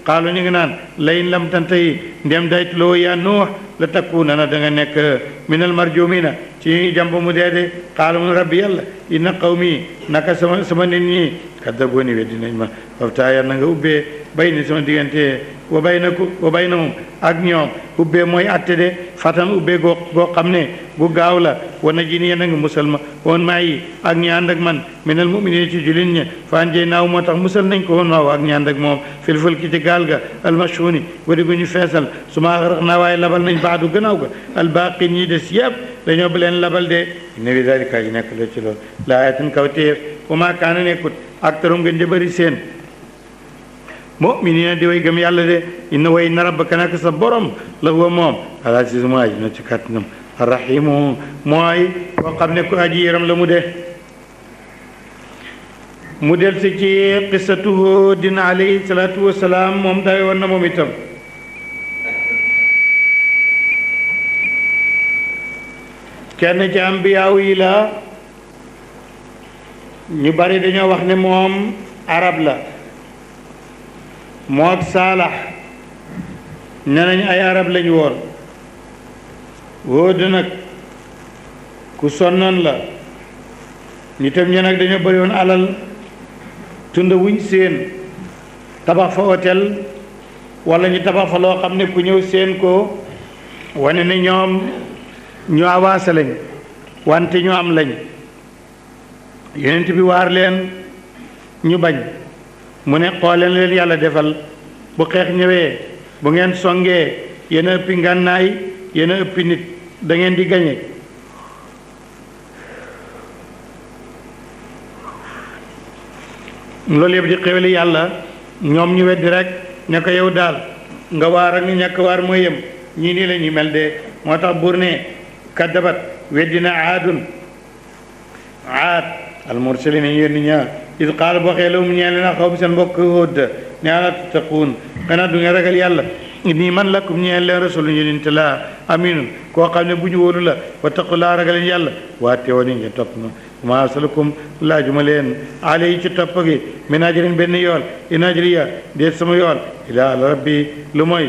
xaalu ñu ngi naan layin lam tantahi ndem daytuloo yaa nuux la takkuunana da nga nekk minal marjumina ci jàmb mu dee de xaalu mun rabbi yàlla inna qawmi naka sama nit ñi kaddabooni weddi nañ ma faftaa yàlla na nga ubbee bay ni sama diggante wa baynahum ak ñoom ubbee mooy atte de fatan ubbee goo xam ne gu gaaw la wana ji ni yéen a ngi musal ma woon maa yi ak ñi ànd ak man minal mu'minin ci julin ña faan jey naaw moo tax musal nañ ko woon waaw ak ñi ànd ak moom fil fulki ci gaal ga almashuni wadi gu ñu feesal su ma axraq naa waaye labal nañ baadu gannaaw ga albaqin ñi des yëpp dañoo ba leen labal de inna fi dalika yi nekk la ci loolu la ayatin kaw téef wa maa kaana nekkut aktarum gën ja bëri seen mu'minina di way gëm yàlla de inna way na rabbaka nak sa borom la huwa moom al-aziz mu aji na ci kàttanam arrahimu mooy koo xam ne ku aji yaram la mu de mu del si ci qissatu Huudin alayhi salaatu wasalaam moom dawe woon na moom itam kenn ci ambiyaaw yi la ñu bari dañoo wax ne moom arab la mook saalax ne nañ ay arab lañu woon Huud nag ku sonnoon la nitam ñe nag dañoo bëri woon alal tund wuñ seen tabax fa hôtel wala ñu tabax fa loo xam ne ku ñëw seen ko wane ne ñoom ñu avancé lañ wante ñu am lañ yonent bi waar leen ñu bañ mu ne xooleen leen yàlla defal bu xeex ñëwee bu ngeen songee yéen a ëppi ngànnaay yéen a ëppi nit da ngeen di gañe loolu yëpp di xewli yàlla ñoom ñu weddi rek ña ko yow daal nga waar ak ni ñàkk waar mooy yem ñii nii la ñuy mel de moo tax buur ne kaddabat weddina aad almursalina yónni ña is qaala boo xee lahum ñeel leen xaw seen mbokk Huud ne alaa tattaquun xanaa du ngeen ragal yàlla nii man lakum ñeel leen rasul yonent laa aminun koo xam ne bu ñu wóolu la wattaqullaa ragal leen yàlla waa teewoon ngeen topp ma ma asalukum laajuma leen alayhi ci topp gi min ajrin benn yool in ajriya déet sama yool ilaa ala rabbi lu mooy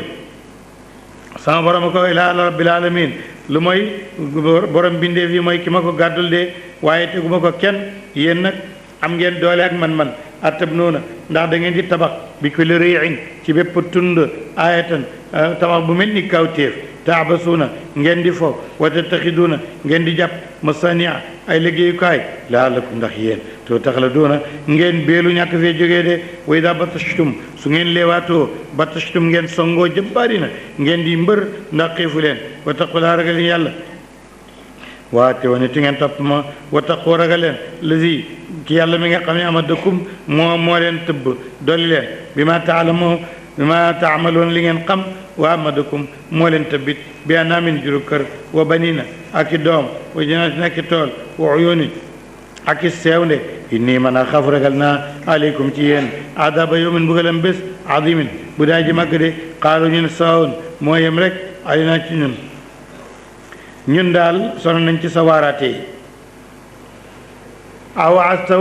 sama borom ko ilaa ala rabbil alamin lu mooy borom bindeef yi mooy ki ma ko gàddul de waaye teguma ko kenn yéen nag am ngeen doole ak man attab noona ndax da ngeen di tabax bi kulli ri'in ci bépp tund ayatan tabax bu mel ni kawtéef taabasuuna ngeen di fo wa tattaxiduuna ngeen di jàpp masania ay liggéeyukaay laalakum ndax yéen to tax la doona ngeen beelu ñàkk fee jógee de wa ida batashtum su ngeen leewaatoo batashtum ngeen songoo jëbbaari na ngeen di mbër ndax xiifu leen wa taqulaa ragal yàlla waate wane ti ngeen topp ma wa taqoo ragal leen lazi ki yàlla mi nga xam ne amadakum moo leen tëbb dolli leen bi ma taamaloon li ngeen xam wa amadakum moo leen tëbbit bi anaamin juru kër wa banina ak i doom wa janaatin ak i tool wa uyuuni ak i seewnde inni man a xaf ragal naa aleykum ci yéen adaba yawmin bugalam bés azimin bu daa ji màgg de xaalu ñun sawoon moo yem rek alinaa ci ñun daal sonn nañ ci sa waaraate yi aw asta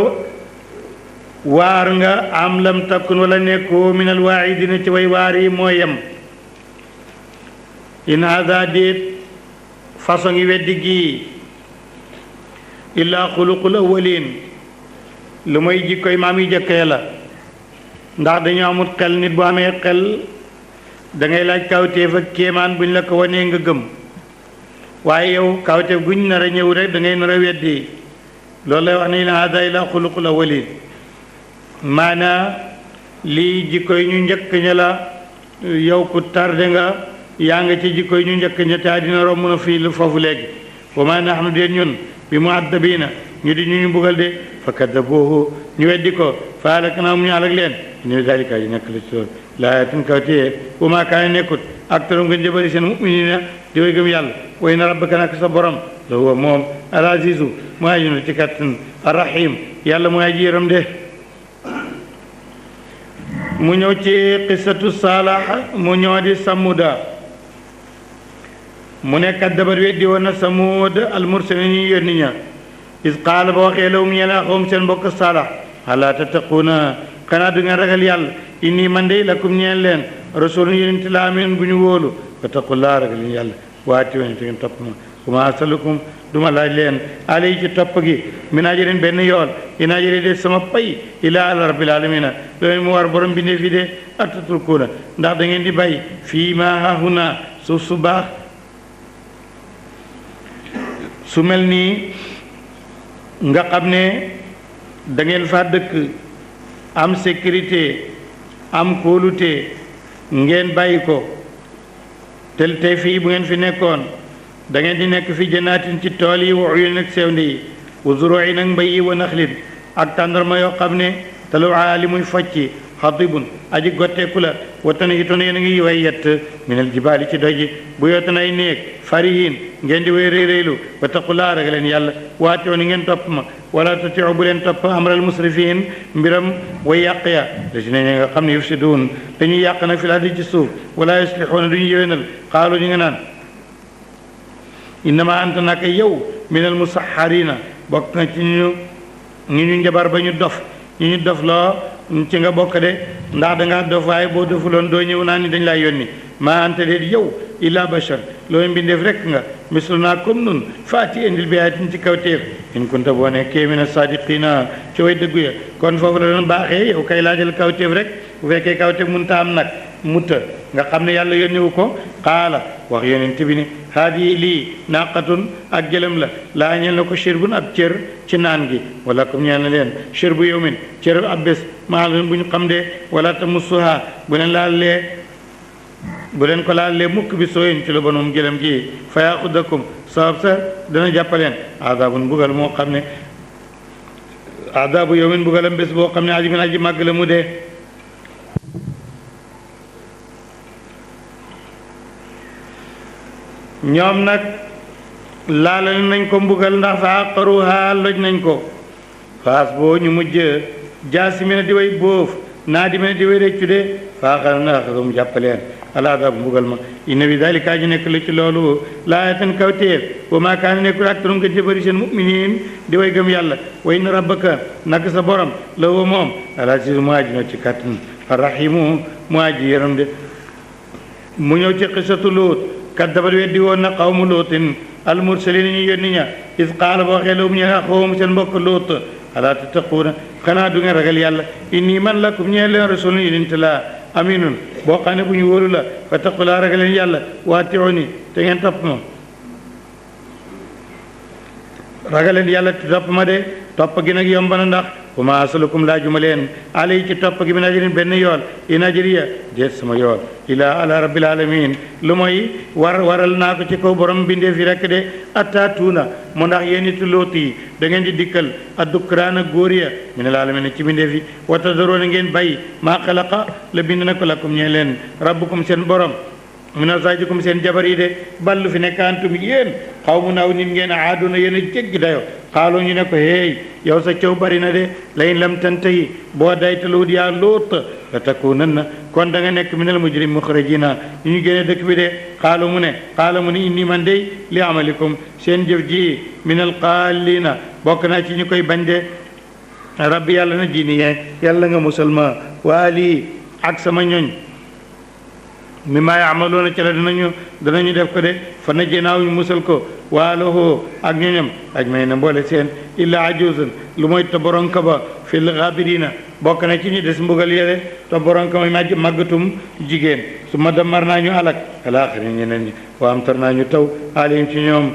waar nga am lam takkun wala nekkoo minal waaidina ci way waar yi moo yem in hada déet façon ngi weddi gii illaa xuluqul awwalin lu mooy jikkoy maam yi jëkkee la ndax dañoo amut xel nit bu amee xel da ngay laaj kawteef ak kéemaan buñ la ko wanee nga gëm waaye yow kawteef guñ nar a ñëw rek da ngay nar a weddi loolu lay wax ne in hada illaa xuluqul awwalin maanaa lii jikkoy ñu njëkk ña la yow ku tarde nga yaa nga ci jikkoy ñu njëkk ña te àddina romb na fii lu foofu léegi wa maa nahnu deen ñun bi mu'addabiina ñu di ñu mbugal de fa kaddabuuhu ñu weddi ko fa ahlaknaahum ñu alak leen inna fii zaalika yi nekk la ci loolu laayatin kawtéef wa maa kaana nekkut aktaruhum gën jëbëri seen mu'miniina di way gëm yàlla wa inna rabbaka nak sa borom la huwa moom al azizu mu aji na ci kattan arrahim yàlla mu aji yërëm de mu ñëw ci qissatu saalax mu ñëw di samuda mu ne kaddabat weddi woon na samud almursalin yi yónni ña is qaala ba waxee lahum ñeel axawum seen mbokk saalax alaa tattaquuna xanaa du ngeen ragal yàlla inni man de lakum ñeel leen rasulun yonent la amin bu ñu wóolu fattaqullaa ragal leen yàlla waati woon te ngeen topp ma wa maa asalukum duma laaj leen alay ci topp gi min ajrin benn yool in ajri de sama pay ilaa ala rabbil alamina loolu mu war borom bindee fi de atatrukuuna ndax da ngeen di bay fii ma haahuna suuf su baax su mel nii nga xam ne da ngeen fa dëkk am sécurité am kóolute ngeen bàyyi ko tel tey fii bu ngeen fi nekkoon da ngeen di nekk fi janaatin ci tool yi wa uyunin ak sewnde yi wa zuruu'in ak mbay yi wa naxlin ak tàndarma yoo xam ne taluuhaa li muy focci xadibun aji gotteeku la watan itoon yéen a ngi way yett minal jibaali ci doj bu yootan ay néeg farihin ngeen di way réyréylu wa taqullaa ragal leen yàlla waatoo ni ngeen topp ma wala tutiu bu leen topp amral musrifin mbiram way yàq ya la si ne ñi nga xam ne yufsiduun dañuy yàq nag fi l'ardi ci suuf wala yuslixuuna duñu yéwénal xaalu ñu nga naan innama anta naka yow minal musaxarina bokk nga ci ñu njabar ba ñu dof ñu dof loo ci nga bokk de ndax dangaa dof waaye boo dofuloon doo ñëw naa ni dañ laa yónni maa anta de yow illa bashar loolu mbindeef rekk nga mislu naa comme nun faati indil bi ayatin ci kawtéef in kunta boo nekkee mina sadiqina ci way dëggu ya kon foofu la doon baaxee yow kay laajal kawtéef rek bu fekkee kawtéef mun ta am nag mutta nga xam ne yàlla yónniwu ko xaala wax yonent bi ni haadi lii naqatun ak gëlëm la laa ñeel na ko shirbun ab cër ci naan gi wala comme ñeel na leen shirbu yawmin cër ab bés maalum bu ñu xam de wala tamussuha bu leen ko laalee mukk bi sooyin ci lu bon moom gëlëm gi fa yaxudakum sabab sa dana jàppaleen adabun bugal moo xam ne adabu yawmin bugalam bés boo xam ne aji min aji màgg la mu dee ñoom nag laalal nañ ko mbugal ndax fa aqaruha loj nañ ko faas boo ñu mujj jaasi mi ne di way bóof naa di mi ne di way réccu de faaxar na axasum jàppaleen alaadabu mbugal ma inna bi dalika ji nekk la ci loolu laayatan kawtéef wa maa kaana nekkul aktarum gën ci bëri seen muminin di way gëm yàlla wa inna rabbaka nak sa borom la wa moom alazizu mu aji no ci kàttan arrahimu mu aji yaram de mu ñëw ci xisatu Luut kaddabat weddi woon na qawmu luutin almursalin ñu yónni ña is qaala ba waxee lahum ñeen axoowum seen mbokk luut alaa tattaquuna xanaa du ngeen ragal yàlla inni man lakum ñeen leen rasulun yonent laa aminun boo xam ne bu ñu wóolu la fattaqullaa ragal leen yàlla waatiuni te ngeen topp ma ragal leen yàlla te topp ma de topp gi nag yomb na ndax wa maa asalukum laajuma leen alay ci topp gi min ajrin benn yool in ajriya déet sama yool ilaa ala rabbil alamin lu mooy waral naa ko ci kaw borom bindee fi rekk de attaatuuna mu ndax yéen nitu Luut yi da ngeen di dikkal addukraana góor ya minal alamin ci bindee fi wa tadaroona ngeen bay maa xalaqa la bind na ko lakum ñee leen rabbukum seen borom min azaajikum seen jabar yi de ballu fi nekk antum yéen xaw mu naaw nit ngeen aaduna yéen a jéggi dayo xaaloo ñu ne ko hey yow sa cëw bari na de layin lam tantahi boo daytaluwut yaa Luut la takunanna kon da nga nekk minal mujrim muxrajina ñu ñu génne dëkk bi de xaalu mu ne inni man dey li amalikum seen jëf ji minal qaalina bokk naa ci ñu koy bañ de rabbi yàlla na diini yee yàlla nga musulma waa lii ak sama ñoñ mi maa yaamaloona ci la danañu def ko de fa najjaynaahu ñu musal ko waalahu ak ñoñam aj may na mboole seen illa ajuzan lu mooy toboronka ba fil gabirina bokk na ci ñu des mbugal yele toboronka mooy màggatum jigéen su ma damar naa ñu alak alaaxiri ñeneen ñi wa amtar naa ñu taw alim ci ñoom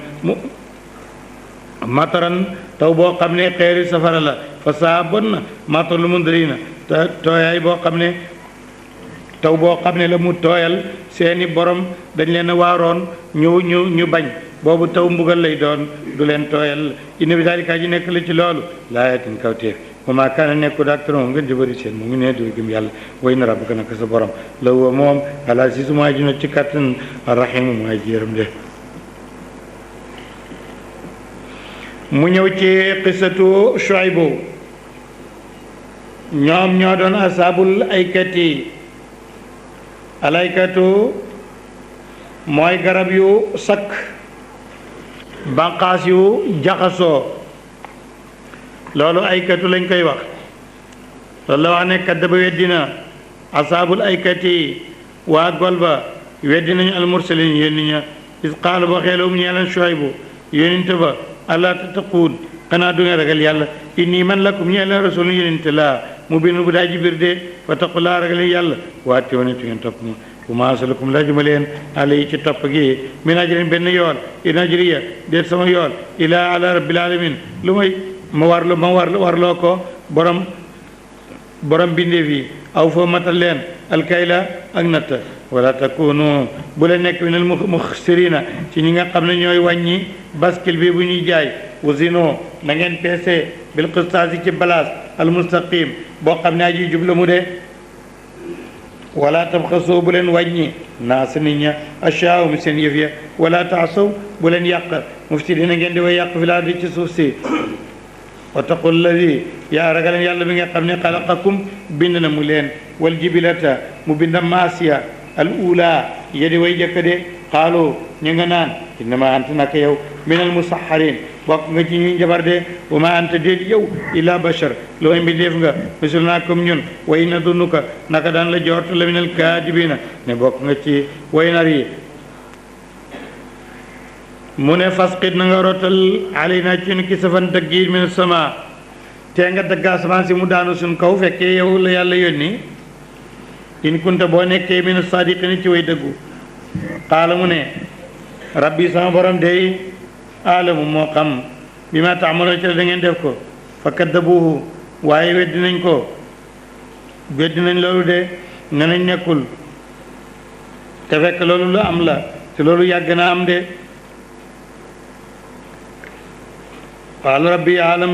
mataran taw boo xam ne xeeri safara la fa saa bon na matarlu mundirina tooyaay boo xam ne taw boo xam ne la mu tooyal seeni borom dañ leen a waaroon ñu bañ boobu taw mbugal lay doon du leen tooyal inna bi daalika ji nekk la ci loolu laayatin kawteef wa maa kaana nekku daktaroom ngeen jëbëri seen mu ngi ne du gëm yàlla way na rabbaka naka sa borom la wa moom ala si su maa ji no ci kattan arrahimu maa ji yërëm de mu ñëw ci qissatu Shuaybu ñoom ñoo doon asaabul aykati alaykatu mooy garab yu sakk banqaas yu jaxasoo loolu aykatu lañ koy wax loolu la wax ne kaddaba weddina asaabul aykati waa golba weddi nañu almursalin yónni ña is qaala ba xeelawum ñeelan Shuaybu yóninte ba allaa tattaquun xanaa du nga ragal yàlla inni man lakum ñeelan rasulun yóninte laa mu binul bu daa ji biir de fa taqullaa ragal yàlla waate wane tu ngeen topp ma bu ma asalakum laajuma leen alay ci topp gi min ajrin benn yool in ajriya déet sama yool ilaa ala rabbil alamin lu may ma warloo ko borom bindeef yi aw foo matal leen alkayla ak natt wala takunu bu leen nekk minal muxsirina ci ñi nga xam ne ñooy wàññi baskil bi bu ñuy jaay wasino na ngeen peese bil qistaasi ci balaas al mustaqim boo xam ne aji jubla mu de wala tabxasoo bu leen wàññi naas nit ña ashaahum seen yëf ya wala taasaw bu leen yàq mufsidina ngeen di way yàq fi laa di ci suuf si wattaqu lladi yaa ragaleen yàlla bi nga xam ne xalaqakum bind na mu leen wal jibilata mu bind maasiya al ula yedi way jëkk de xaalu ñu nga naan innama anta naka yow min al musaxarin bokk nga ci ñuy njabar de wa ma anta déet yow illa bashar looy mbindeef nga misul naa comme ñun way na dunuka naka daan la joortu la min al kaadibina ne bokk nga ci way nar yi mu ne fasqit na nga rotal alayna ci ñun kisafan daggiir min sama te nga dagg asamaan si mu daanu suñ kaw fekkee yow la yàlla yónni in kunta boo nekkee min sadiqina ci way dëggu qaala mu ne rabbi sama borom day aalamu moo xam bi ma taamaloon ci la da ngeen def ko fa kaddabuhu waaye weddi nañ loolu de ne nañ nekkul te fekk loolu lu am la te loolu yàgg na am de qaala rabbi aalam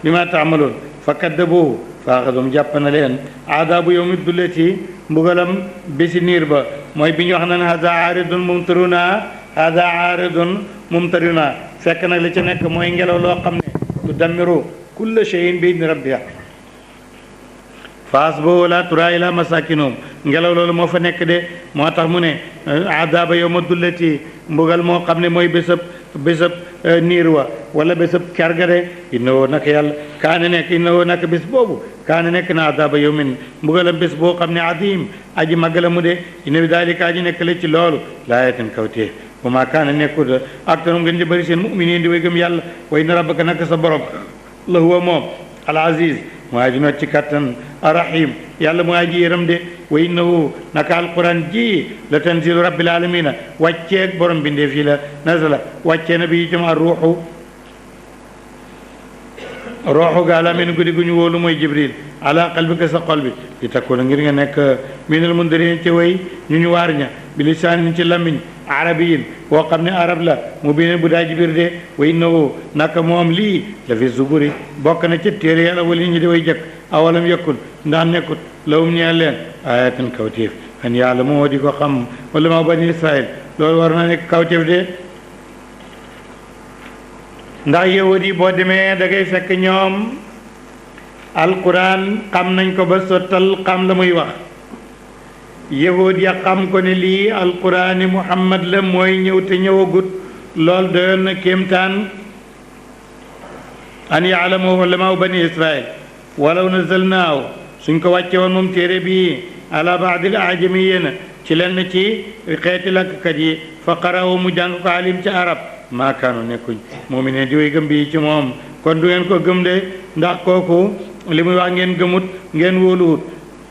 bi ma taamaloon fa kaddabuhu fa axadum jàpp na leen aadaabu yawmi dullati mbugalam bési niir ba mooy bi ñu wax na ne hada aaridun mumtaruna fekk nag li ca nekk mooy ngelaw loo xam ne tu dammiru kulla shay'in bi idni rabbiha faas boo la tura ila masakinum ngelaw loolu moo fa nekk de moo tax mu ne adaaba yawma dullati mbugal moo xam ne mooy bésab niir wa wala bésab kerga de innawoo naka yàlla kaane nekk innawoo naka bés boobu kaane nekk na adaaba yawmin mbugalam bés boo xam ne adim aji màggala mu de inna bi daalika aji nekk la ci loolu laayatin kawtee wa maa kaane nekkul aktarum gën di bëri seen muminin di way gëm yàlla wa inna rabbaka naka sa borom la huwa moom al aziz mu aji not ci kattan arrahim yàlla mu aji yërëm de wa innahu naka alquran ji la tanzilu rabbil alamina wàcceeg borom bindee fii la nazala wàccee na bi itam ar ruuxu ga ala min guddi gu ñu wóolu mooy jibril ala qalbika sa xol bi li takkoona ngir nga nekk minal mundirin ci way ñu ñu waar ña bi lisaanin ci lamiñ arabiyin boo xam ne arab la mu bine bu daa jibir de wa innahu naka moom lii la fi zuburi bokk na ca téere yàlla wala ñi di way jëkk awalam yëkkul ndax nekkut lawum ñeel leen ayatan kawtéef an yàlla moo di ko xam wala ma bani israil loolu war na nekk kawtéef de ndax yahud yi boo demee da ngay fekk ñoom alquran xam nañ ko ba sottal xam la muy wax yahud ya xam ko ne lii alquraani muhammad la mooy ñëw te ñëwagut lool doyoon na kéemtaan an yaalamu ulama bani israil walaw nazalnaahu suñ ko wàcce woon moom téere bii ala baadil ajamiyina ci lenn ci xeeti lakkkat yi fa qarawu mu jàng ko alim ci arab maa kaanu nekkuñ mu'miniin di way gëm bii ci moom kon du ngeen ko gëm de ndax kooku li muy wax ngeen gëmut ngeen wóoluwut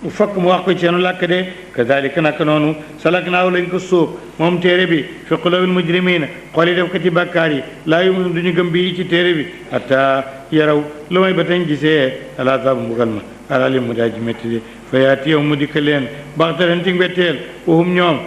fokk mu wax ko ci seenu làkk de kadalika naka noonu salaknaahu lañ ko sóob moom téere bi fi qulubil mujrimina xooli def ko ci bàkkaar yi laa yu'minu duñu gëm bii ci téere bi hatta yaraw lu may ba tañ gisee alazaabu mbugal ma alalim mu daa ji métti de fa yaati yow mu dikka leen baxtatan ci mbetteel wahum ñoom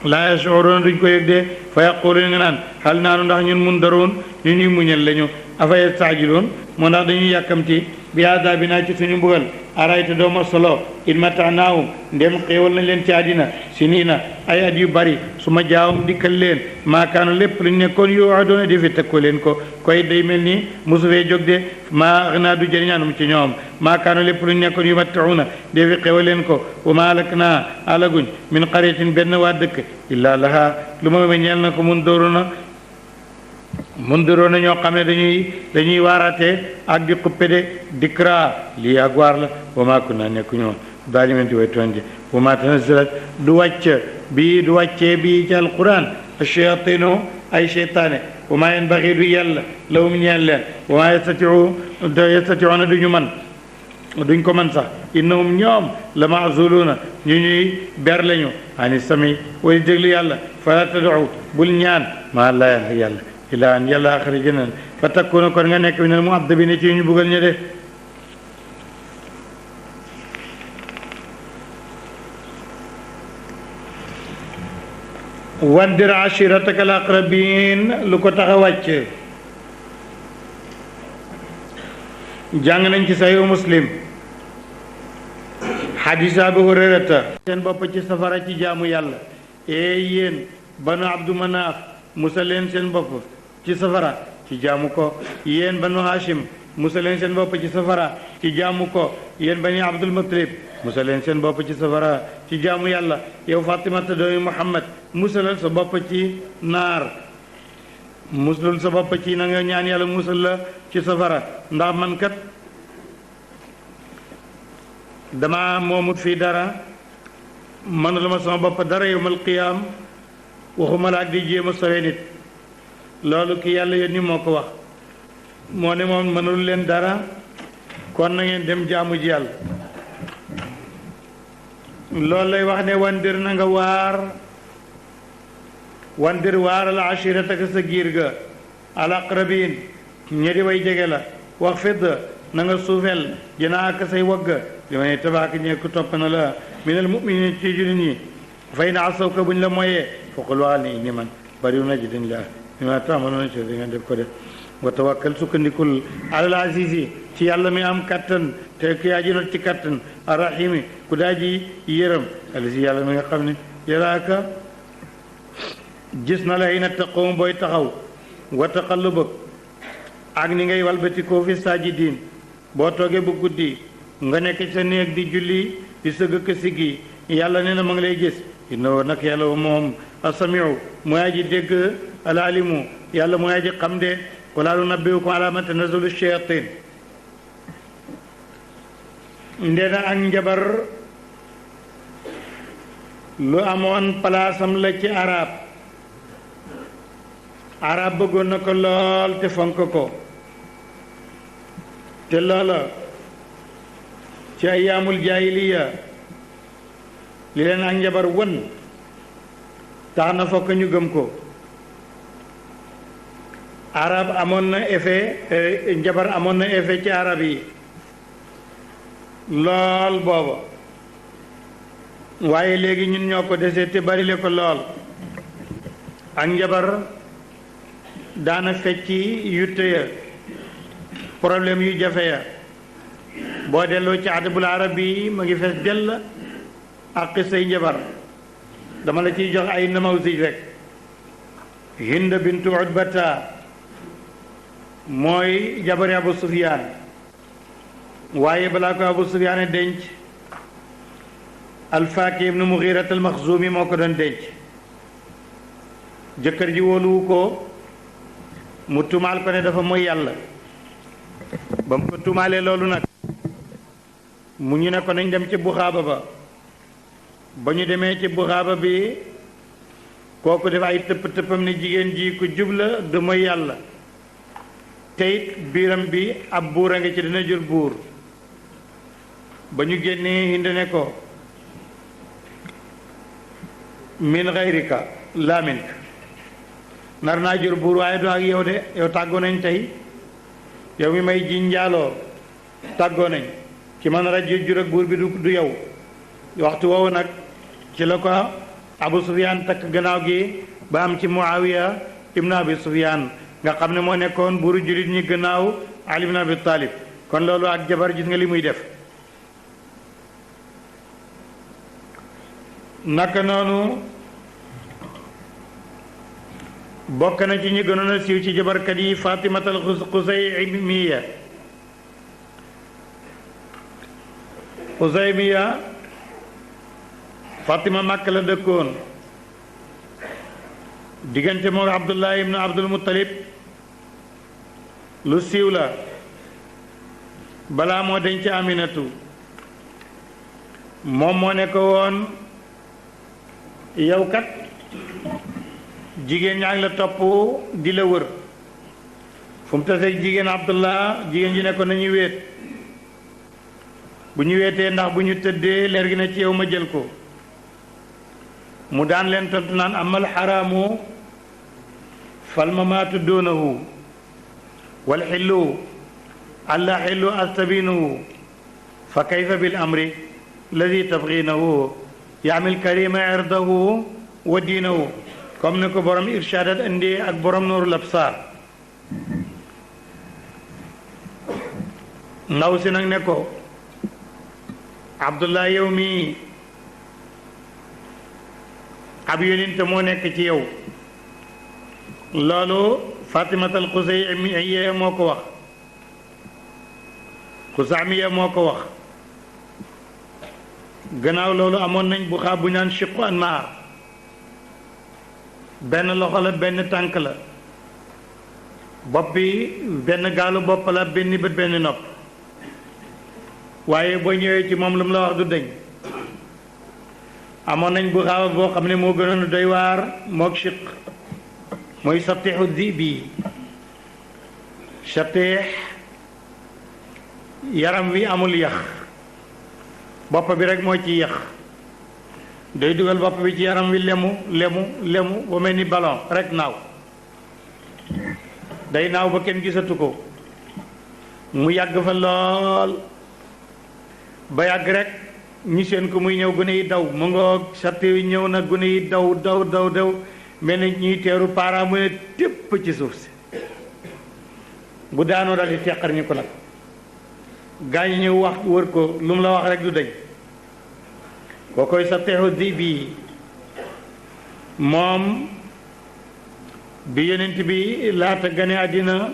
laa yash'uruuna duñ ko yëg de fa yaquluuna nga naan hal naanu ndax ñun mundaruun ñu ñuy muñal lañu afa yastaajiluun moo ndax dañuy yàkkamti bi azaabinaa ci suñu mbugal arayta dooma solo in mata'naahum ndem xéewal nañ leen ci àddina siniina ay at yu bari su ma jaawam dikkal leen maakaanu lépp lu ñu nekkoon yu'aduuna defi tëkkoo leen ko koy day mel ni mosu fee jóg de maa aghnaa du jëriñaanum ci ñoom maakaanu lépp lu ñu nekkoon yumatti'uuna defi xéewal leen ko wa maa ahlaknaa alaguñ min qaryatin benn waa dëkk illaa lahaa lu ma ñeel na ko mundiroona ñoo xam ne dañuy waaraate ak di xuppe de dikra lii ak waar la wa maa kunnaa nekkuñu woon zalimin di way tooñ wa ma tanazzalat du wàccee bii ci alquran ash-shayatinu ay seytaane wa ma yanbaghi du yàlla lahum ñeel leen wa ma yastati'una duñu man duñ ko man sax innahum ñoom la maazuluuna ñu ñuy ber lañu ani sami wala déglu yàlla fala tad'u bul ñaan maa laa yàlla ila an yàlla axrijana fa takkuuna kon nga nekk minal mu'addabina ci ñu buggal ñe de wandir ashirataka al aqrabin lu ko tax a wàcc jàng nañ ci sahihu muslim xadis Abu Hurayrata seen bopp ci safara ci jaamu yàlla yéen banu abdu manaaf musal leen seen bopp ci safara ci jaamu ko yéen banu hashim musal leen seen bopp ci safara ci jaamu ko yéen bani abdul muttalib musal leen seen bopp ci safara ci jaamu yàlla yow fatimata doomi muhammad musalal sa bopp ci naar muslul sa bopp ci na nga ñaan yàlla musal la ci safara ndax man kat dama moomut fii dara mënula ma sama bopp dara yowmal qiyaam waxuma la ak di jéem a sowe nit loolu ki yàlla yónni moo ko wax moo ne moom mënul leen dara kon na ngeen dem jaamu ji yàlla loolu lay wax ne wandir na nga wandir waaral ashirataka sa giir ga al aqrabin ñedi way jege la wax fidd na nga suufeel janaaka say wagga li ma ne tabaaka ñee ku topp na la minal mu'minin ci jullit ñi fay na asawka buñ la moyee foqul waxal ni inni man bariw na ji dañ la mi ma taamaloona ci di nga def ko def wa tawakkal sukkandikul alal azizi ci yàlla mi am kattan te ku yaa ji not ci kattan arrahimi ku daa ji yërëm alisi yàlla mi nga xam ne yaraaka gis na la hina taqum booy taxaw wa taqallubak ak ni ngay walbatikoo fi saajidiin boo toogee bu guddi nga nekk ci sa néeg di julli di sëgg ka siggi yàlla nee na ma ngi lay gis innahu nag yàlla moom asamiu mooy aji dégg alalimu yàlla mooy aji xam de wala nunabbiukum ala ma tanazzalu shayatin ndena ak njabar lu amoon palaasam la ci arab bëggoon na ko lool te fonk ko te loola ci ayaamul jaahiliya li leen ak njabar won tax na fokk ñu gëm ko arab amoon na effet njabar amoon na effet ci arab yi lool booba waaye léegi ñun ñoo ko desee te barile ko lool ak njabar daana fecci yutte ya problème yu jafe ya boo delloo ci adabul arab yi ma ngi fees dell ak xisay njabar dama la ciy jox ay namawsij rek hind bintu utbata mooy jabari abu sufyaan waaye balaa ko abu sufyaan denc alfaaki ibnu muxirat almaxzumi moo ko doon denc jëkkër ji wóoluwu ko mu tumaal ko ne dafa mooy yàlla ba mu ko tumaalee loolu nag mu ñu ne ko nañ dem ci buxaaba ba ñu demee ci buxaaba bi kooku def ay tëpp-tëppam ne jigéen ji ku jubla du mooy yàlla teyit biiram bi ab buur a nga ci dina jur buur ba ñu génnee Hind ne ko min xayrika laa mink nar naa jur buur waaye du ak yow de yow tàggoo nañ tey yow mi may ji njaaloo tàggoo nañ ki man nar a jur ak buur bi du yow waxtu woowu nag ci la ko Abu Sufyaan takk gannaaw gi ba am ci Muawiya ibn Abi Sufyaan nga xam ne moo nekkoon buuru jullit ñi gannaaw Ali ibn Abi Talib kon loolu ak jabar gis nga li muy def naka noonu bokk na ci ñi gënoon a siiw ci jabarkat yi Fatimatal Xusaymiya Fatima Màkk la dëkkoon diggante moom Abdullah ibnu Abdul Muttalib lu siiw la balaa moo denc Aminatu moom moo ne ko woon yow kat jigéen ñaa ngi la topp di la wër fu mu tasee jigéen Abdullah jigéen ji ne ko nañu wéet bu ñu weetee ndax bu ñu tëddee leer gi na ci yow ma jël ko mu daan leen tontu naan amal xaraamu fal mamaatu doonahu wal xillu alla xillu astabinahu fa kayfa bil amri alladi tabginahu yaamil karima irdahu wa diinahu comme ni ko borom irshaadat indi ak borom nuurul absaar ndaw si nag ne ko Abdullah yow mii ab yonent moo nekk ci yow loolu Fatimatal Xuseymiya moo ko wax Xusaamiya moo ko wax gannaaw loolu amoon nañ bu xaab bu ñaan shiqu anmar benn loxo la benn tànk la bopp bi benn gaalu bopp la benn bët benn nopp waaye boo ñëwee ci moom lu mu la wax du deñ amoon nañ bu xaaba boo xam ne moo gënoon a doy waar mook shiq mooy satixu zibi satix yaram wi amul yax bopp bi rek moo ci yax day dugal bopp bi ci yaram wi lemu ba mel ni ballon rek naaw day naaw ba kenn gisatu ko mu yàgg fa lool ba yàgg rek ñu seen ko muy ñëw gune yi daw mu ngoog satti wi ñëw na gune yi daw mel ni ñuy teeru paara mu ne tépp ci suuf si bu daanoo dal di teqar ñu ko nag gaañu ñëw wax wër ko lu mu la wax rek du dañ koo koy sa texu di bii moom bi yonent bi laata gane àddina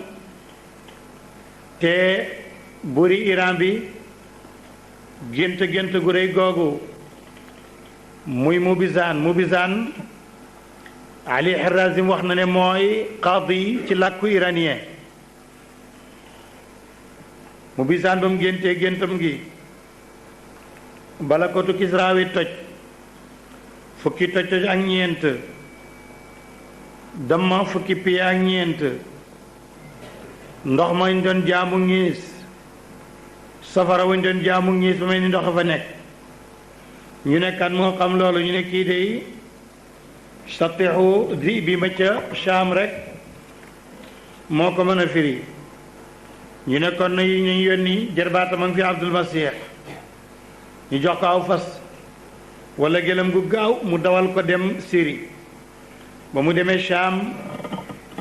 te buri Iran bi gént gu rëy googu muy Mubizaan Ali Harazim wax na ne mooy qaadi ci làkku iranien Mubizaan ba mu géntee géntam gi bala kotu Kisra wi toj fukki toj ak ñeent damma fukki piye ak ñeent ndox mañ doon jaamu ngiis safara wañ doon jaamu ngiis ba mel ni ndox fa nekk ñu ne kan moo xam loolu ñu ne kii de satixu di bi ma ca Shaam rek moo ko mën a firi ñu ne kon na ñu yónni jarbaatam ak fi Abdul Masih ñu jox ko aw fas wala gëlëm gu gaaw mu dawal ko dem Syrie ba mu demee Shaam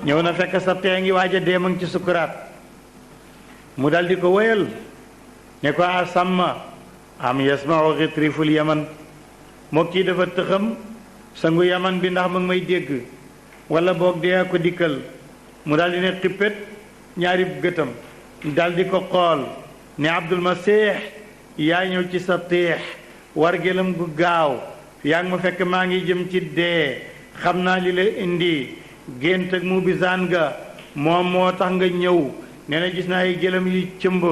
ñëw na fekk satix ngi waaj a dee ma ngi ci sukuraat mu dal di ko wéyal ne ko a sàmma am yasmau xitriful yaman moo kii dafa tëxam sangu yaman bi ndax ma ngi may dégg wala boog dee ko dikkal mu daal di ne xippét ñaari gëtam daal di ko xool ne Abdul Masih yaa ñëw ci sa teex war gëlam gu gaaw yaa ngi ma fekk maa ngi jëm ci dee xam naa li la indi gént ak Mubizaan ga moom moo tax nga ñëw nee na gis naa ay gëlam yu cëmb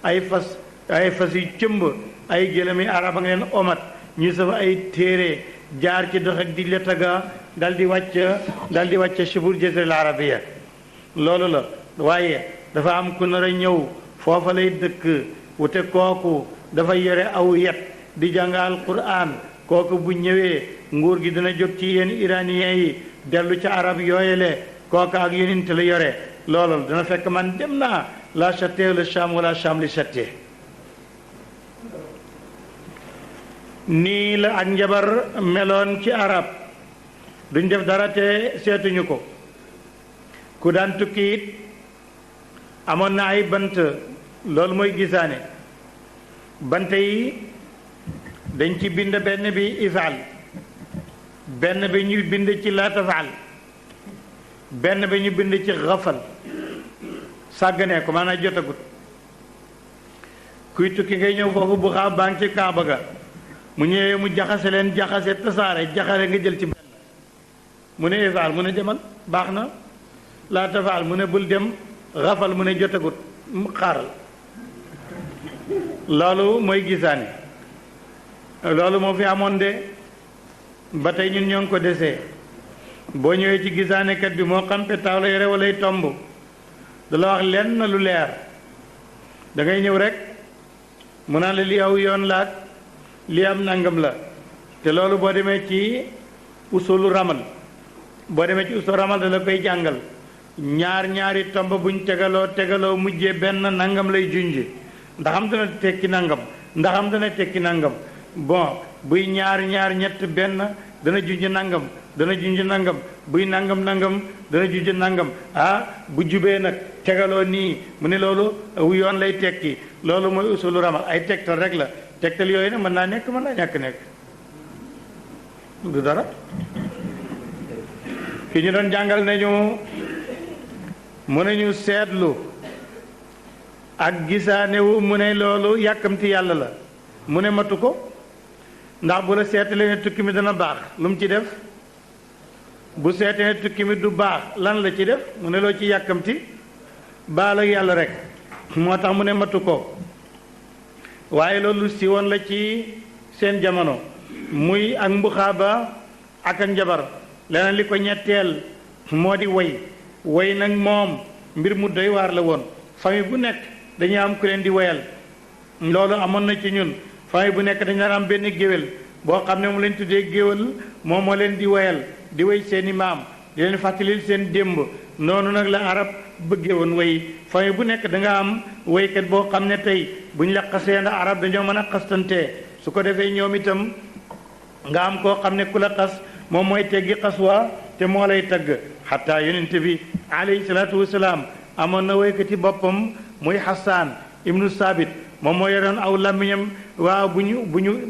ay fas yu cëmb ay gëlam yi arab a nga leen omat ñu saf ay téere jaar ci dox ak di letaga dal di wàcc shibul jaziril arabiya loolu la waaye dafa am ku nar a ñëw foofa lay dëkk wute kooku dafa yore aw yet di jàngal Qur'an kooku bu ñëwee nguur gi dina jóg ci yéen iranien yi dellu ca arab yooyele kooku ak yonent la yore loolu dina fekk man dem naa la chatte le Sham wala Sham li chatte nii la ak njabar meloon ci arab duñ def dara te seetuñu ko ku daan tukki it amoon na ay bant loolu mooy gisaane bant yi dañ ci bind benn bi ifaal benn bi ñu bind ci laa tafaal benn bi ñu bind ci xafal sàgganee ko maanaam jotagut kuy tukki ngay ñëw foofu bu xaab baa ngi ci kaaba ga mu ñëwee mu jaxase leen jaxase tasaare jaxale nga jël ci benn mu ne ifaal mu ne demal baax na laa tafaal mu ne bul dem xafal mu ne jotagut xaaral loolu mooy gisaane loolu moo fi amoon de ba tey ñun ñoo ngi ko desee boo ñëwee ci gisaanekat bi moo xam petaaw la yore walay tomb da la wax lenn lu leer da ngay ñëw rek mu naan la li aw yoon la ak li am nangam la te loolu boo demee ci usulu ramal boo demee ci usulu ramal da la koy jàngal ñaari tomb buñ tegaloo mujjee benn nangam lay junj ndaxam dana tekki nangam ndaxam dana tekki nangam bon buy ñaar ñett benn dana junj nangam dana junj nangam buy nangam dana junj nangam bu jubee nag tegaloo nii mu ne loolu yoon lay tekki loolu mooy usulu ramal ay tegtal rek la tegtal yooyu nag mën naa nekk mën naa ñàkk nekk du dara ki ñu doon jàngal nañu mu ne ñu seetlu ak gisaanewu mu ne loolu yàkkamti yàlla la mu ne matu ko ndax bu la seetalee ne tukki mi dana baax lu mu ci def bu seetee ne tukki mi du baax lan la ci def mu ne loo ci yàkkamti baal ak yàlla rek moo tax mu ne matu ko waaye loolu si woon la ci seen jamono muy ak mbuxaaba ak njabar leneen li ko ñetteel moo di woy nag moom mbir mu doy waar la woon famille bu nekk dañuy am ku leen di woyal loolu amoon na ci ñun famille bu nekk dañu daan am benn géwél boo xam ne mu leen tuddee géwél moom moo leen di woyal di woy seeni maam di leen fàttalil seen démb noonu nag la arab bëggee woon woy famille bu nekk da nga am woykat boo xam ne tey bu ñu la xasee ndax arab dañoo mën a xastante su ko defee ñoom itam nga am koo xam ne ku la xas moom mooy teggi xas waa te moo lay tagg xataa yonent bi alayhi salaatu wasalaam amoon na woykati boppam muy Hassan ibnu Sabit moom moo yoroon aw làmmiñam waaw bu ñu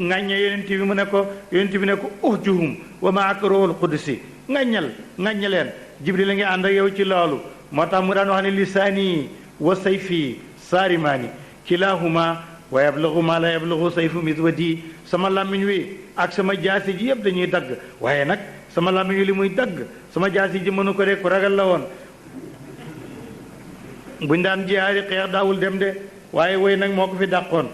ŋàññee yonent bi mu ne ko yonent bi ne ko uhjuhum wa maaka ruhul qudsi ŋàññal leen Jibril la ngi ànd ak yow ci loolu moo tax mu daan wax ne lisaani wa sayfi saarimaani kilahuma wa yablugu ma la yablugu sayfu miswadi sama làmmiñ wi ak sama jaasi ji yëpp dañuy dagg waaye nag sama làmmiñ wi li muy dagg sama jaasi ji mënu ko de ku ragal la woon buñ daan jihaari xeex daawul dem de waaye woy nag moo ko fi dàqoon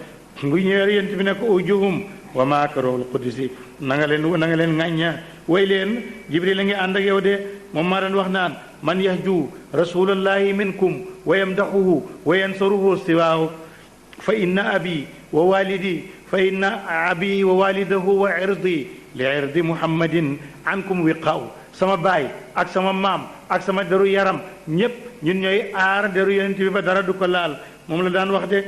bu ñëwee yent bi ne ko ujuhum wa maaka ruhul qudsi na nga leen ŋàñña woy leen Jibril la ngi ànd ak yow de moom maa daan wax naan man yahju rasulallahi minkum wa yamdaxuhu wa yansuruhu siwaahu fa inna abi wa walidi fa inna abi wa walidahu wa irdi li irdi muhammadin ankum wiqaaw sama baay ak sama maam ak sama deru yaram ñépp ñun ñooy aar deru yonent bi ba dara du ko laal moom la daan wax de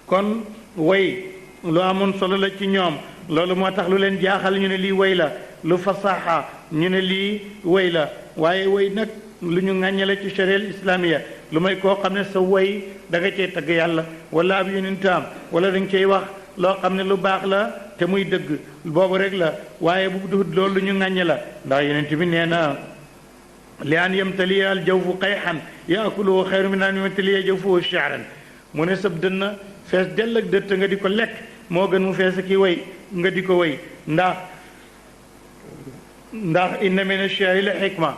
kon way lu amoon solo la ci ñoom loolu moo tax lu leen jaaxal ñu ne lii way la lu fasaxa ñu ne lii way la waaye way nag lu ñu ŋàññale ci sharia islamiya lu may koo xam ne sa way da nga cee tagg yàlla wala ab yonentam wala da nga cey wax loo xam ne lu baax la te muy dëgg boobu rek la waaye bu dul loolu lu ñu ŋàññe la ndax yonent bi nee na li an yamtaliya al jawfu qayxan yaakuluhu xayru min an yamtaliya jawfuhu sha'ran mu ne sab dënn fees dell ak dëtt nga di ko lekk moo gën mu fees ki way nga di ko way ndax inna min ash-shi'ri la xikma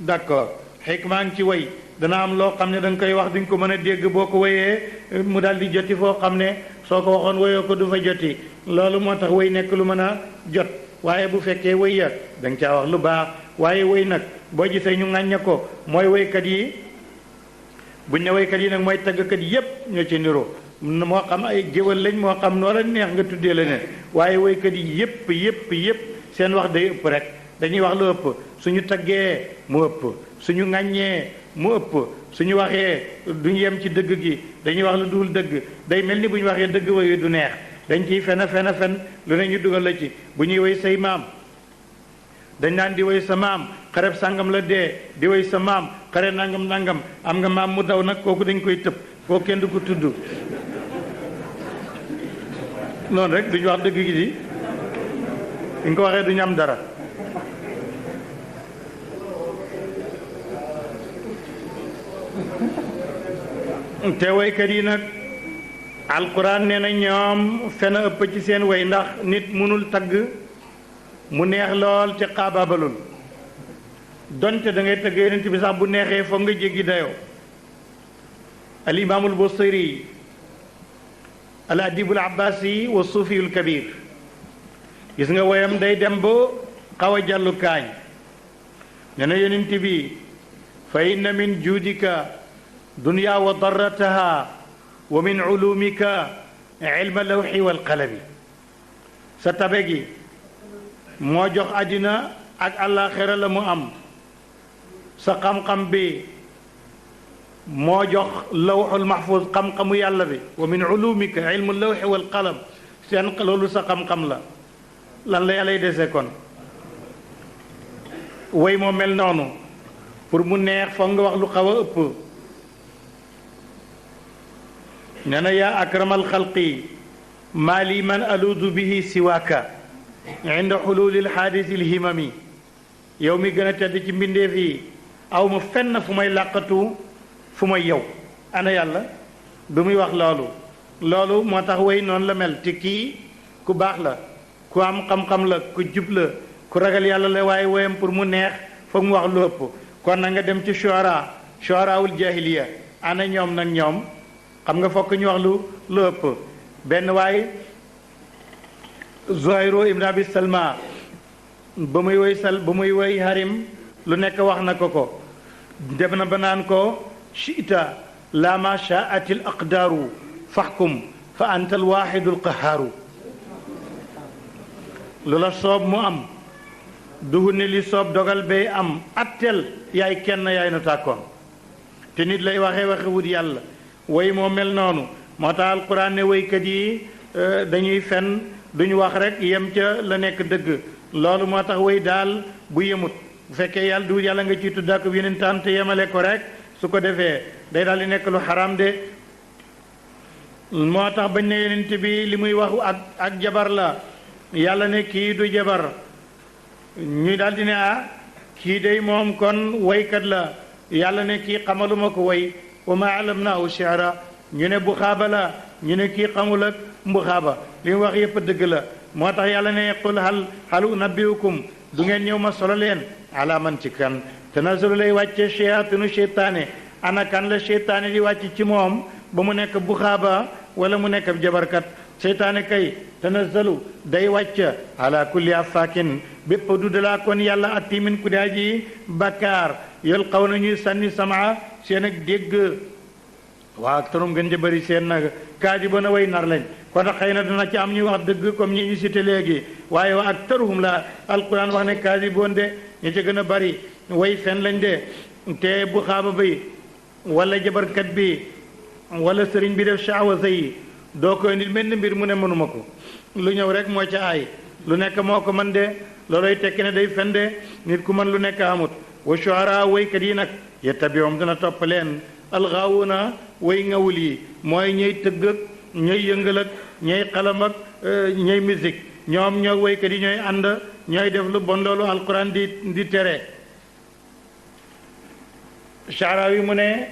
d'accord xikma ngi ci way dana am loo xam ne da nga koy wax duñ ko mën a dégg boo ko wayee mu daal di joti foo xam ne soo ko waxoon wayoo ko du fa joti loolu moo tax way nekk lu mën a jot waaye bu fekkee way ya da nga caa wax lu baax waaye way nag boo gisee ñu ŋàññe ko mooy waykat yi buñ ne waykat yi nag mooy tàggkat yépp ñoo ci niroo moo xam ay géwal lañ moo xam noo la neex nga tuddee la ne waaye waykat yi yépp seen wax day ëpp rek dañuy wax lu ëpp suñu taggee mu ëpp suñu ŋàññee mu ëpp suñu waxee duñu yem ci dëgg gi dañuy wax lu dul dëgg day mel ni bu ñu waxee dëgg wayu du neex dañ ciy fen lu ne ñu dugal la ci bu ñuy woy say maam dañ naan di woy sa maam xareb sàngam la dee di woy sa maam xare nangam am nga maam mu daw nag kooku dañ koy tëb kooku kenn du ko tudd noonu rek duñu wax dëgg gi di ñu ko waxee duñu am dara te waykat yi nag alquran nee na ñoom fen a ëpp ci seen way ndax nit mënul tagg mu neex lool te xaabaabalul donte da ngay tagg yonent bi sax bu neexee foog nga jéggi dayoo al imaamul Busiri al adibul abbasi wa suufiyul kabir gis nga woyam day dem ba xaw a jàllu kaañ ne na yonent bi fa inna min juudika dunya wa darrataha wa min ulumika ilma lawxi wal qalami sa tabe gi moo jox àddina ak àllaaxira la mu am sa xam-xam bi moo jox lawxul mahfuz xam-xamu yàlla bi wa min ulumika ilmu lawxi wal qalam seen loolu sa xam-xam la lan la yàllay dese kon way moo mel noonu pour mu neex foog nga wax lu xaw a ëpp nee na yaa akramal xalqi maa li man aluudu bihi siwaaka inda xululi lxaadisi lhimami yow mi gën a tedd ci mbindeef yi aw ma fenn fu may làqatu fu may yow ana yàlla du muy wax loolu moo tax way noonu la mel te kii ku baax la ku am xam-xam la ku jub la ku ragal yàlla la waaye woyam pour mu neex foog mu wax lu ëpp kon na nga dem ci shuaraawul jahiliya ana ñoom nag ñoom xam nga fokk ñu wax lu ëpp benn waay Zuhayru ibn Abi Salma ba muy woy harim lu nekk wax na ko dem na ba naan ko chita la ma shaatil aqdaaru faxkum fa anta alwaxidu alqahaaru lu la soob mu am duhu ne li soob dogal bay am attel yaay kenn yaay nu tàkkoon te nit lay waxe wut yàlla woy moo mel noonu moo tax alquran ne woykat yi dañuy fen duñu wax rek yem ca la nekk dëgg loolu moo tax woy daal bu yemut bu fekkee yàlla du yàlla nga ciy tudd ak yeneen tànt yemale ko rek su ko defee day daal di nekk lu xaram de moo tax bañ ne yenent bi li muy wax ak jabar la yàlla ne kii du jabar ñuy daal di ne kii day moom kon woykat la yàlla ne kii xamaluma ko woy wa ma alamnaahu shi'ra ñu ne bu xaaba la ñu ne kii xamul ak mbu xaaba li mu wax yépp dëgg la moo tax yàlla ne qul hal unabbiukum du ngeen ñëw ma solo leen ala man ci kan tanazzalu lay wàcce shayaatinu seytaane ana kan la seytaane di wàcc ci moom ba mu nekk bu xaaba wala mu nekk jabarkat seytaane kay tanazzalu day wàcc ala kulli affaakin bépp du dalaa kon yàlla atimin ku daa ji bakkaar yol xaw na ñuy sànni sama seen ak dégg waa ak torom gën ja bëri seen nag kaadi ba na way nar lañ kon xëy na dana ci am ñuy wax dëgg comme ñi ñu cité léegi waaye wa ak taruhum la alquran wax ne kaadi boon de ñi ca gën a bëri way fen lañ de te bu xaaba bi wala jabarkat bi wala sëriñ bi def shaawa yi doo koy nit mel ni mbir mu ne mënuma ko lu ñëw rek moo ca aay lu nekk moo ko mën de looloy tekki ne day fen de nit ku mën lu nekk amut wa shuara waykat yi nag yettabium dana topp leen alxaawuna way ngawul yi mooy ñuy tëgg ak ñooy yëngal ak ñooy xalam ak ñooy musique ñoom ñoo waykat yi ñooy ànd ñooy def lu bon loolu alquran di tere Sha'rawi mu ne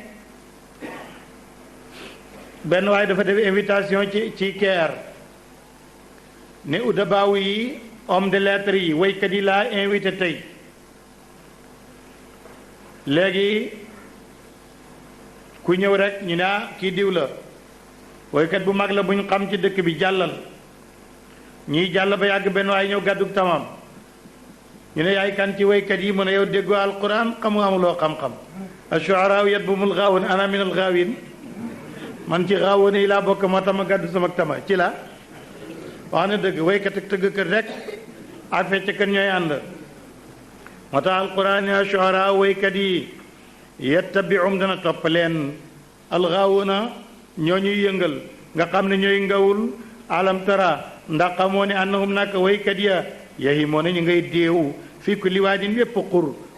benn waaye dafa def invitation ci Caire ne udabaaw yi homme de lettres yi waykat yi laa invité tey léegi ku ñëw rek ñu ne kii diw la waykat bu mag la bu ñu xam ci dëkk bi jàllal ñiy jàll ba yàgg benn waaye ñëw gàddug tamam ñu ne yaay kan ci waykat yi mu ne yow déggoo alquran xamu amuloo xam-xam ashu'araa yatbumul ghaawun ana minal ghaawin man ci ghaawun yi laa bokk moo tax ma gàddu sama tama ci la wax na dëgg waykat ak tëggkat rek ak fecckat ñooy ànd moo tax alquran ashu'araa waykat yi yettabi'um dana topp leen alxaawuna ñoo ñuy yëngal nga xam ne ñooy ngawul alam tara ndax xamoo ne annahum naka waykat ya yahimoo ne ñu ngay déew fii kulli waadin wépp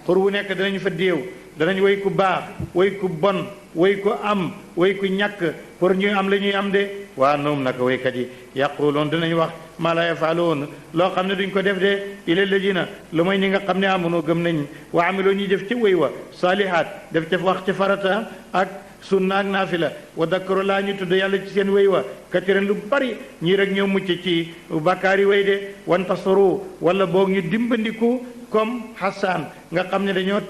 xur wu nekk danañu fa déew danañ way ku baax way ku bon way ku am way ku ñàkk pour ñuy am la ñuy am de waa noom naka waykat yi yaquluun dinañ wax maa laa yafaaloon loo xam ne duñ ko def de ila ladina lu may ñi nga xam ne amunoo gëm nañ wa amiloo ñuy def ci way wa saalihaat def ca wax ci farata ak sunna ak naafila wa dakkaru laa ñu tudd yàlla ci seen way wa katiran lu bari ñii rek ñoo mucc ci bàkkaari way de wantasaru wala boog ñu dimbandiku comme Hassan nga xam ne dañoo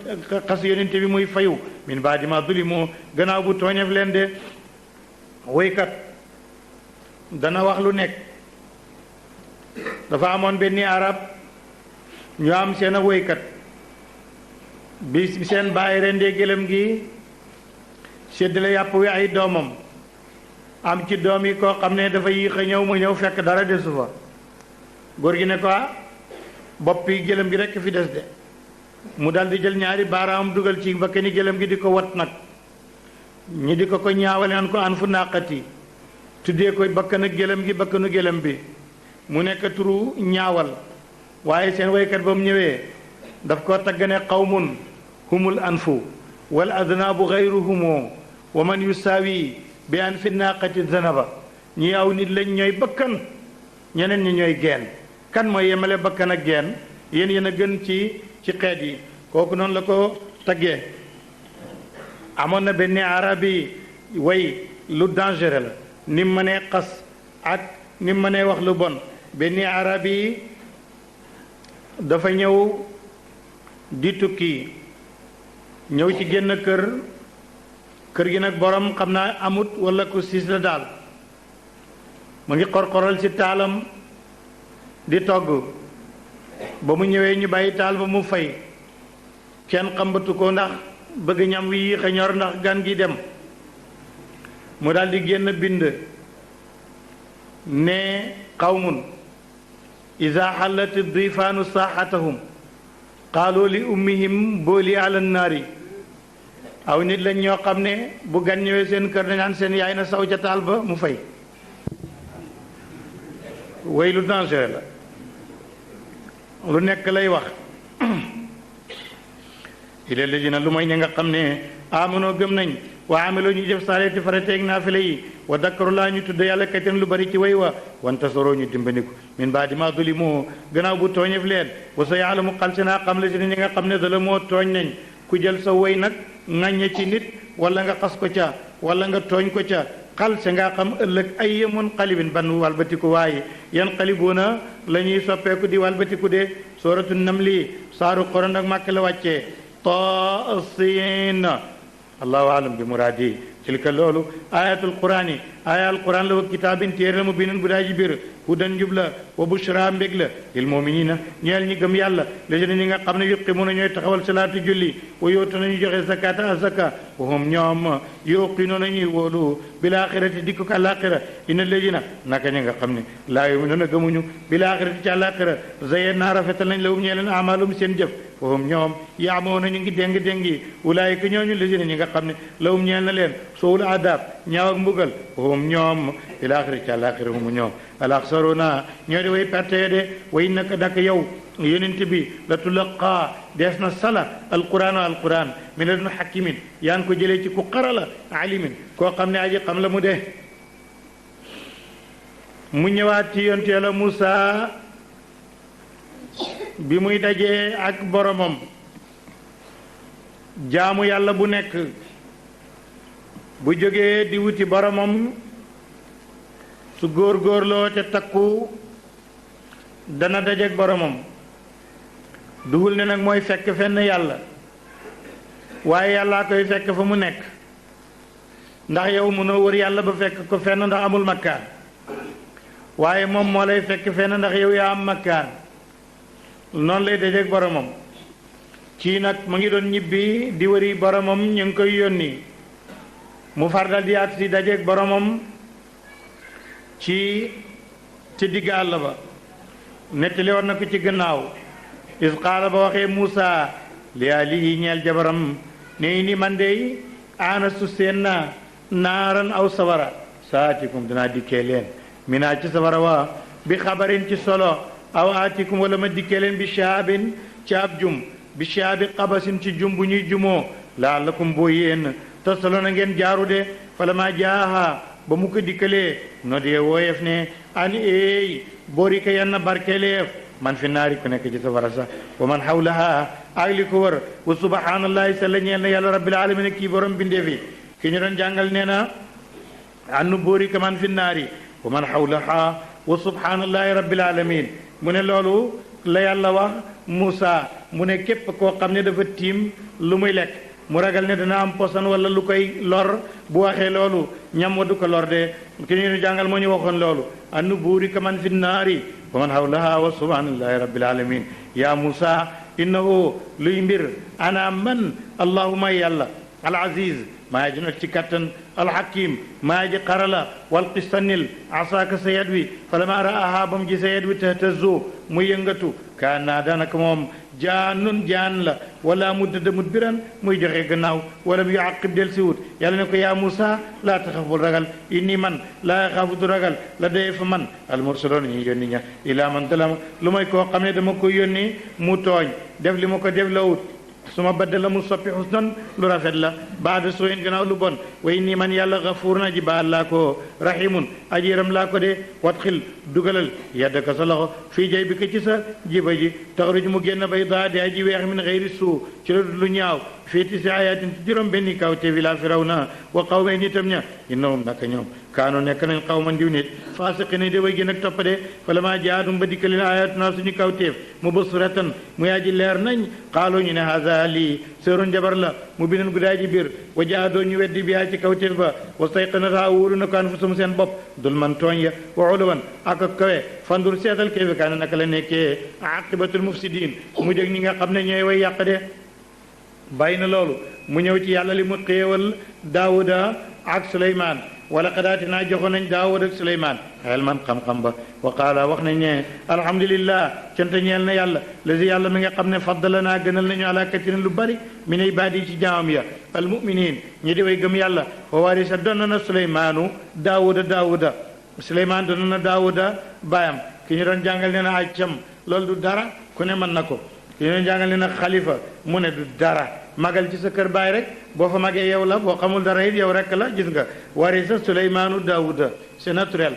xas yonente bi muy fayu min baadi ma dulimu gannaaw bu tooñeef leen de waykat dana wax lu nekk dafa amoon benn arab ñu am seen a woykat bi seen bàyyi rendee gëlëm gi séddale yàpp wi ay doomam am ci doom yi koo xam ne dafa yéex a ñëw mu ñëw fekk dara desu fa góor gi ne ko boppi gëlëm gi rekk fi des de mu dal di jël ñaari baaraam dugal ci bakkani gëlëm gi di ko wat nag ñi di ko ñaawale naan ko an fu naqati tuddee ko bakkanu gëlëm gi bakkanu gëlëm bi mu nekk turu ñaawal waaye seen waykat ba mu ñëwee daf ko taggane qawmun humul anfu wal adnaabu gayruhumoo wa man yusaawi bi an fi naqati zanaba ñi aw nit lañ ñooy bakkan ñeneen ñi ñooy geen kan mooy yemale bakkan ak geen yéen a gën ci xeet yi kooku noonu la ko taggee amoon na benn arabi way lu dangereux la ni mu mënee xas ak ni mu mënee wax lu bon benn arabi dafa ñëw di tukki ñëw ci génn kër gi nag borom xam naa amut wala ku siis la daal mu ngi xorxoral ci taalam di togg ba mu ñëwee ñu bàyyi taal ba mu fay kenn xambatu ko ndax bëgg ñam wi yéex a ñor ndax gan gi dem mu daal di génn bind ne qawmun ida xallat difaanu saaxatahum qaalu li ummihim booli ala naari aw nit lañ ñoo xam ne bu gan ñëwee seen kër dañ naan seen yaay na saw ca taal ba mu fay way lu dangereux la lu nekk lay wax ila ladina lu mooy ña nga xam ne amanoo gëm nañ wa amiloo ñu def saaleeti farateeg naafile yi wa dakkaru laa ñu tudd yàlla katen lu bari ci way wa wantasaroo ñu dimbandiku min baadi ma dulimu gannaaw bu tooñef leen wa sa yaalamu xal si naa xam la si ne ñi nga xam ne dala moo tooñ nañ ku jël sa way nag ŋàññe ci nit wala nga xas ko ca wala nga tooñ ko ca xal se nga xam ëllëg ay yemun xalibin ban walbatiku waaye yan xalibuuna la ñuy soppeeku di walbatiku de sooratu namli saaru Quran ak Màkka la wàccee taasiin allahu alam bi muraadi tilka loolu ayatul quraan aya al quran la wa kitaabin téere la mu binin bu daa ji biir hudan njub la wa bushra mbég la lil muminina ñeel ñi gëm yàlla léegi ñi nga xam ne yuqimuna ñooy taxawal salaatu julli wa yootu nañu joxe zakata azaka wa hum ñoom yuqinuna ñuy wóolu bil axirati dikku ko àlaxira ina léegina naka ñi nga xam ne laa yuminuna gëmuñu bil axirati ci àlaxira zayen naa rafetal nañ lawum ñee leen amalum seen jëf wa hum ñoom yaamoona ñu ngi déng-déngi ulaayika ñooñu léegi ñi nga xam ne lawum ñeel na leen soowul adab ñaaw ak mbugal wa hum ñoom bil axirati ci àlaxira humu ñoom alaxsaruna ñoo di way perte de way naka dak yow yonent bi la tulaqaa dees na sala alquran min ladun hakimin yaa ngi ko jëlee ci ku xarala alimin koo xam ne aji xam la mu de mu ñëwaat ci yonent Yàlla Muusa bi muy dajee ak boromam jaamu yàlla bu nekk bu jógee di wuti boromam su góor-góorloo te takku dana dajeek boromam duhul ne nag mooy fekk fenn yàlla waaye yàllaa koy fekk fa mu nekk ndax yow mënoo wër yàlla ba fekk ko fenn ndax amul makkaan waaye moom moo lay fekk fenn ndax yow yaa am makkaan noonu lay dajeek boromam kii nag mu ngi doon ñibbi di wëri boromam ñu ngi koy yónni mu far dal di agsi dajeek boromam ci digg àll ba nettali war na ko ci gannaaw is qaala ba waxee Muusa li ali ñeel jabaram ne ni man dey aanastu seen naa naaran aw sawara saatikum dinaa dikkee leen minaa ci sawara wa bi xabarin ci solo aw aatikum wala ma dikkee leen bi shaabin ci ab jum bi shaabi qabasin ci jum bu ñuy jumoo laallakum boo yéen tasalo na ngeen jaaru de fala ma jaaha ba mu ko dikkalee no dee wooyeef ne ani eey boori ka yanna barkeleef man fi naari ku nekk ci safara sax wa man hawlaha ak li ko wër wa subhanallahi salla ñeel na yàlla rabbil alamin kii borom bindeefi ki ñu doon jàngal nee na annu boori ka man fi naari wa man hawlaha wa subhanallahi rabbil alamin mu ne loolu la yàlla wax Muusa mu ne képp koo xam ne dafa tiim lu muy lekk mu ragal ne dana am posan wala lu koy lor bu waxee loolu ñam wa du ko lor de ki ñu jàngal moo ñu waxoon loolu annu buuri ka man fi naari wa man hawlaha wa subhanallahi rabbil alamin ya Musa innahu luy mbir ana man allahuma yàlla al aziz maa ji not ci kattan alxakim maa ji xarala wal qistanil asaaka sa yad wi falama raaha ba mu ji sa yad wi tahtazu mu yëngatu kaan naa daanaka moom jaanun jaan la wala muddada mudbiran muy joxe gannaaw wala mu yuaqib del si wut yàlla ne ko yaa Musa laa taxaf bul ragal inni man laa yaxaafu du ragal la dee fa man almursaloon ñu yónni ña ilaa man talama lu may koo xam ne dama ko yónni mu tooñ def li ma ko def la wut suma baddala mu soppi xusnan lu rafet la baada sooyin gannaaw lu bon way nii man yàlla gafuur na ji baal laa ko rahimun ajiram laa ko de wat xil dugalal yaddaka sa loxo fii jay bi ko ci sa jiba ji taxruj mu génn bay daa di aji weex min xëyri suu ci lu ñaaw féeti si ayatin ci juróom benni kaw te vila firawna wa qawme nitam ña innahum naka ñoom kaano nekk nañ xawman diw nit faasiqi ne de way gën ak toppade fala ma jaadum ba dikkalin ayatuna suñu kaw teef mu basiratan mu yaaji leer nañ xaaloo ñu ne haza lii seeroon jabar la mu binen guddaa ji biir wa jaadoo ñu weddi biyaa ci kaw teef ba wa stayqanata wóolu na ko anfusum seen bopp dul man tooñ ya wa uluwan ak ak kawe fandur seetal kayfa kaana naka la nekkee aqibatul mufsidin mu dég ñi nga xam ne ñooy way yàq de bàyyi na loolu mu ñëw ci yàlla li mu xéewal daawuda ak suleymaan wala xadaati naa joxoon nañ daawud ak suleymaan xel man xam-xam ba wa qaala wax nañ ne alhamdulillah cant ñeel na yàlla lazi yàlla mi nga xam ne faddala naa gënal nañu ala katirin lu bari min ibaadi ci jaamam ya almuminin ñi di way gëm yàlla wa warisa doon na suleymaanu daawuda suleymaan doon na daawuda baayam ki ñu doon jàngal ne na accam loolu du dara ku ne mën na ko ki ñu doon jàngal ne na xalifa mu ne du dara magal ci sa kër baay rek boo fa magee yow la boo xamul dara it yow rek la gis nga warisa suleymaanu daawuda c'est naturel